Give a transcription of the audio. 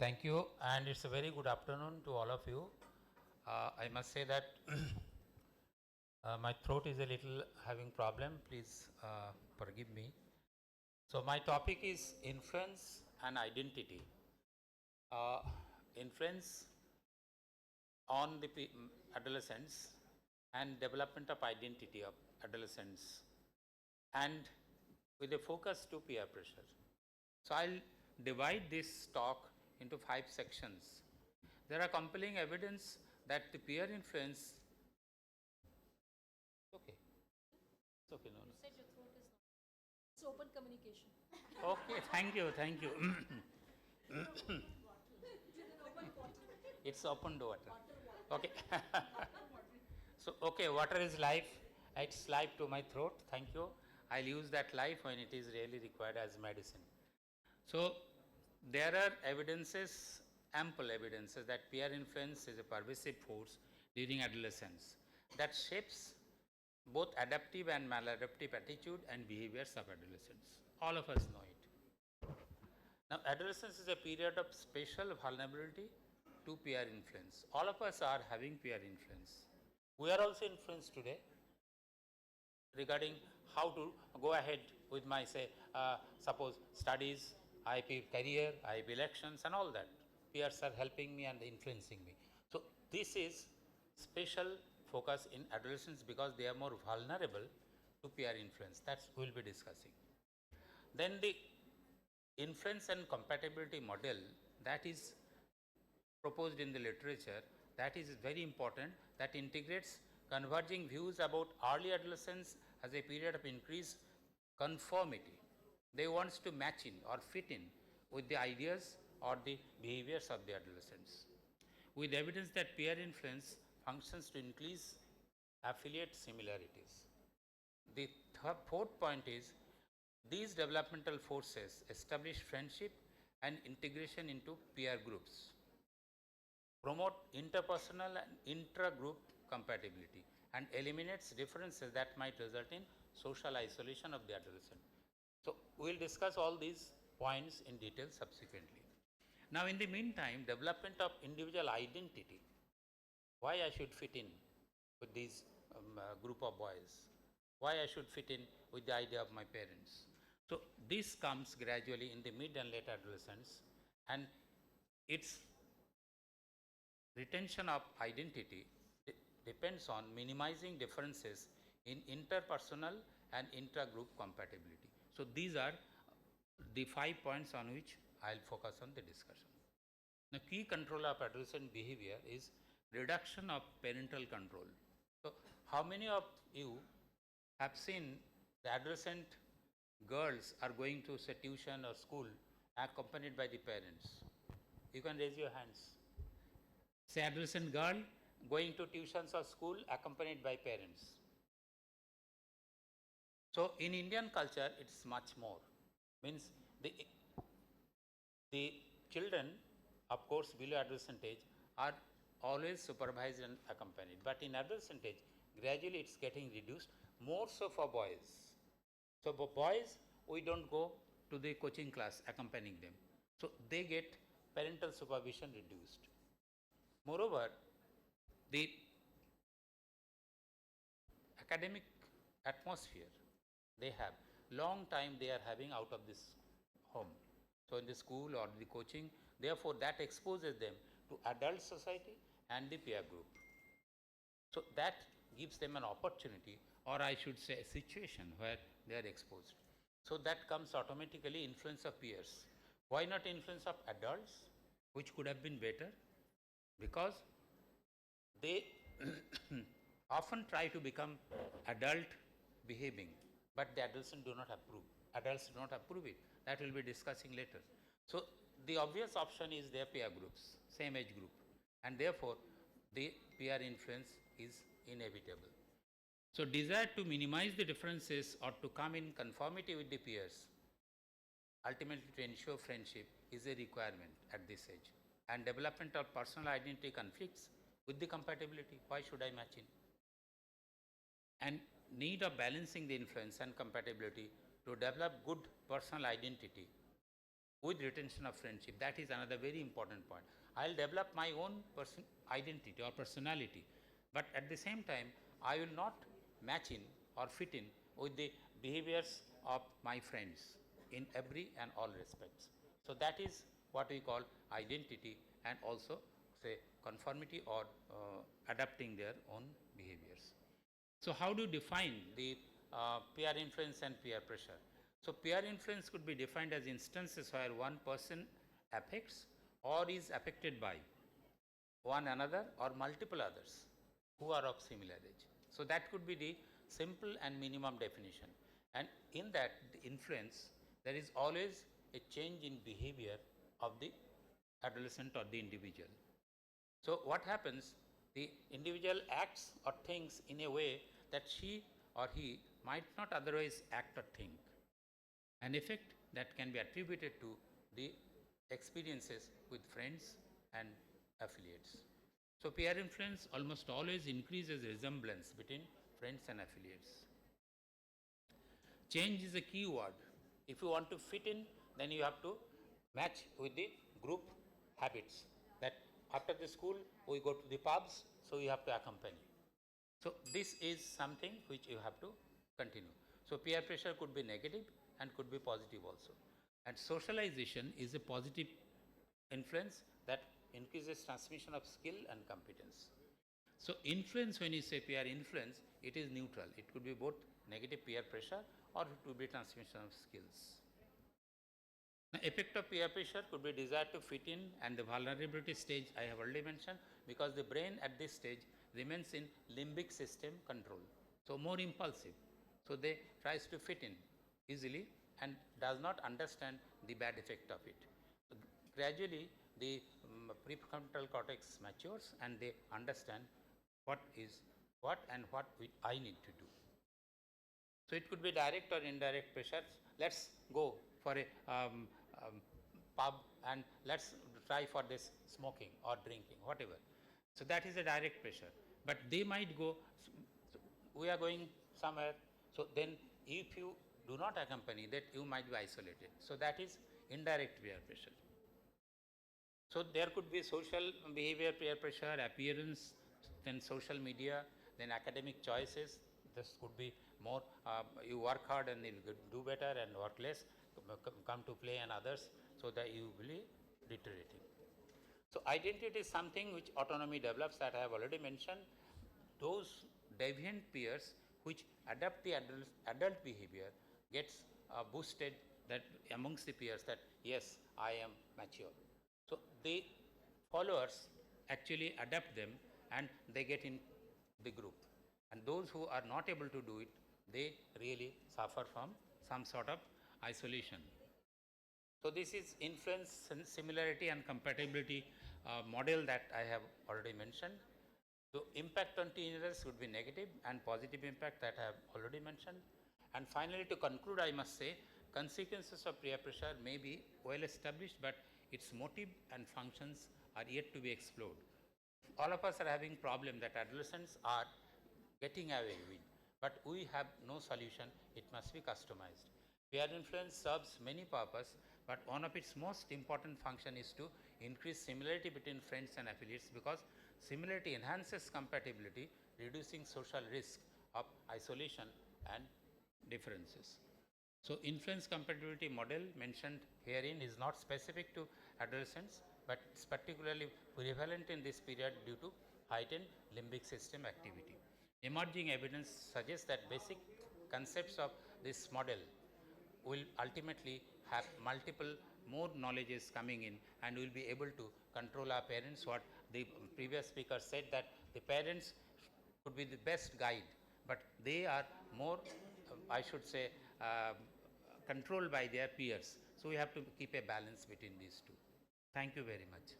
Thank you, and it's a very good afternoon to all of you. I must say that my throat is a little having problem. Please forgive me. So my topic is influence and identity. Uh, Influence on the adolescents and development of identity of adolescents, and with a focus to peer pressure. So I'll divide this talk into 5 sections. There are compelling evidence that the peer influence. Okay, it's okay, no, no. You said your throat is not. It's open communication. Okay, thank you, thank you. It's open to water. Okay. So, okay, water is life. It's life to my throat. Thank you. I'll use that life when it is really required as medicine. So, there are evidences, ample evidences, that peer influence is a pervasive force during adolescence that shapes both adaptive and maladaptive attitude and behaviors of adolescents. All of us know it. Now, adolescence is a period of special vulnerability to peer influence. All of us are having peer influence. We are also influenced today regarding how to go ahead with my, say, suppose studies, IIP career, IIP elections, and all that. Peers are helping me and influencing me. So, this is special focus in adolescents because they are more vulnerable to peer influence. That's we will be discussing. Then the influence and compatibility model that is proposed in the literature, that is very important, that integrates converging views about early adolescence as a period of increased conformity. They wants to match in or fit in with the ideas or the behaviors of the adolescents, with evidence that peer influence functions to increase affiliate similarities. The fourth point is these developmental forces establish friendship and integration into peer groups, promote interpersonal and intra-group compatibility, and eliminates differences that might result in social isolation of the adolescent. So, we will discuss all these points in detail subsequently. Now, in the meantime, development of individual identity, why I should fit in with this group of boys, why I should fit in with the idea of my parents. So, this comes gradually in the mid and late adolescence, and its retention of identity depends on minimizing differences in interpersonal and intra-group compatibility. So, these are the 5 points on which I will focus on the discussion. The key control of adolescent behavior is reduction of parental control. So, how many of you have seen the adolescent girls are going to say tuition or school accompanied by the parents? You can raise your hands. Say adolescent girl going to tuitions or school accompanied by parents. So, in Indian culture, it's much more. Means the children, of course, below adolescent age are always supervised and accompanied. But in adolescent age, gradually it's getting reduced, more so for boys. So, for boys, we don't go to the coaching class accompanying them. So, they get parental supervision reduced. Moreover, the academic atmosphere they have, long time they are having out of this home. So, in the school or the coaching, therefore, that exposes them to adult society and the peer group. So, that gives them an opportunity, or I should say a situation where they are exposed. So, that comes automatically influence of peers. Why not influence of adults, which could have been better? Because they often try to become adult behaving, but the adolescents do not approve. Adults do not approve it. That we will be discussing later. So, the obvious option is their peer groups, same age group, and therefore, the peer influence is inevitable. So, desire to minimize the differences or to come in conformity with the peers, ultimately to ensure friendship, is a requirement at this age. And development of personal identity conflicts with the compatibility. Why should I match in? And need of balancing the influence and compatibility to develop good personal identity with retention of friendship. That is another very important point. I'll develop my own identity or personality, but at the same time, I will not match in or fit in with the behaviors of my friends in every and all respects. So that is what we call identity, and also say conformity or adapting their own behaviors. So how do you define the peer influence and peer pressure? So peer influence could be defined as instances where one person affects or is affected by one another or multiple others who are of similar age. So that could be the simple and minimum definition. And in that the influence, there is always a change in behavior of the adolescent or the individual. So what happens, the individual acts or thinks in a way that she or he might not otherwise act or think, an effect that can be attributed to the experiences with friends and affiliates. So peer influence almost always increases resemblance between friends and affiliates. Change is a key word. If you want to fit in, then you have to match with the group habits, that after the school we go to the pubs, so you have to accompany. So this is something which you have to continue. So peer pressure could be negative and could be positive also. And socialization is a positive influence that increases transmission of skill and competence. So influence, when you say peer influence, it is neutral. It could be both negative peer pressure or it could be transmission of skills. Now, effect of peer pressure could be desire to fit in, and the vulnerability stage I have already mentioned, because the brain at this stage remains in limbic system control, so more impulsive. So they tries to fit in easily and does not understand the bad effect of it. So gradually the prefrontal cortex matures and they understand what is what and what I need to do. So it could be direct or indirect pressures. Let's go for a pub and let's try for this smoking or drinking, whatever. So that is a direct pressure. But they might go, we are going somewhere, so then if you do not accompany that, you might be isolated. So that is indirect peer pressure. So there could be social behavior peer pressure, appearance, then social media, then academic choices. This could be more, you work hard and you'll do better, and work less, come to play and others, so that you will be deteriorating. So identity is something which autonomy develops, that I have already mentioned. Those deviant peers which adapt the adult behavior gets boosted that amongst the peers, that yes, I am mature. So the followers actually adapt them and they get in the group. And those who are not able to do it, they really suffer from some sort of isolation. So this is influence, similarity and compatibility model that I have already mentioned. So impact on teenagers would be negative, and positive impact that I have already mentioned. And finally, to conclude, I must say consequences of peer pressure may be well established, but its motive and functions are yet to be explored. All of us are having problem that adolescents are getting away with, but we have no solution. It must be customized. Peer influence serves many purposes, but one of its most important function is to increase similarity between friends and affiliates, because similarity enhances compatibility, reducing social risk of isolation and differences. So influence compatibility model mentioned herein is not specific to adolescents, but it's particularly prevalent in this period due to heightened limbic system activity. Emerging evidence suggests that basic concepts of this model will ultimately have multiple more knowledges coming in, and will be able to control our parents. What the previous speaker said, that the parents could be the best guide, but they are more, I should say, controlled by their peers. So we have to keep a balance between these two. Thank you very much.